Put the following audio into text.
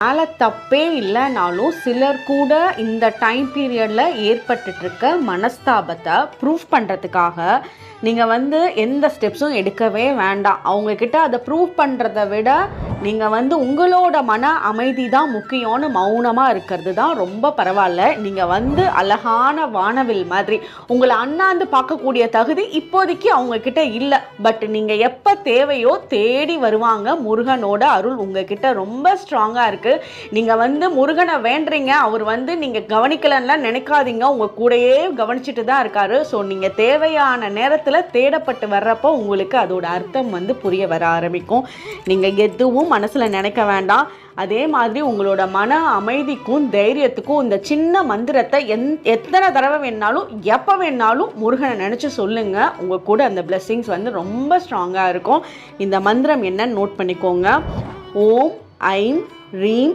மேலே தப்பே இல்லைனாலும் சிலர் கூட இந்த டைம் பீரியடில் ஏற்பட்டுருக்க மனஸ்தாபத்தை ப்ரூஃப் பண்ணுறதுக்காக நீங்கள் எந்த ஸ்டெப்ஸும் எடுக்கவே வேண்டாம். அவங்கக்கிட்ட அதை ப்ரூவ் பண்ணுறத விட நீங்கள் உங்களோட மன அமைதி தான் முக்கியம்னு மௌனமாக இருக்கிறது தான் ரொம்ப பரவாயில்ல. நீங்கள் அழகான வானவில் மாதிரி உங்களை அண்ணாந்து பார்க்கக்கூடிய தகுதி இப்போதைக்கு அவங்கக்கிட்ட இல்லை. பட் நீங்கள் எப்போ தேவையோ தேடி வருவாங்க. முருகனோட அருள் உங்ககிட்ட ரொம்ப ஸ்ட்ராங்காக இருக்குது. நீங்கள் முருகனை வேண்டுறீங்க, அவர் நீங்கள் கவனிக்கலன்னா நினைக்காதீங்க, உங்கள் கூடயே கவனிச்சுட்டு தான் இருக்காரு. ஸோ நீங்கள் தேவையான நேரத்தில் தேடப்பட்டு வர்றப்போ உங்களுக்கு அதோட அர்த்தம் புரிய வர ஆரம்பிக்கும். நீங்கள் எதுவும் மனசில் நினைக்க வேண்டாம். அதே மாதிரி உங்களோட மன அமைதிக்கும் தைரியத்துக்கும் இந்த சின்ன மந்திரத்தை எத்தனை தடவை வேணாலும் எப்போ வேணாலும் முருகனை நினச்சி சொல்லுங்கள். உங்கள் கூட அந்த பிளெஸ்ஸிங்ஸ் ரொம்ப ஸ்ட்ராங்காக இருக்கும். இந்த மந்திரம் என்னன்னு நோட் பண்ணிக்கோங்க. ஓம் ஐம் ரீம்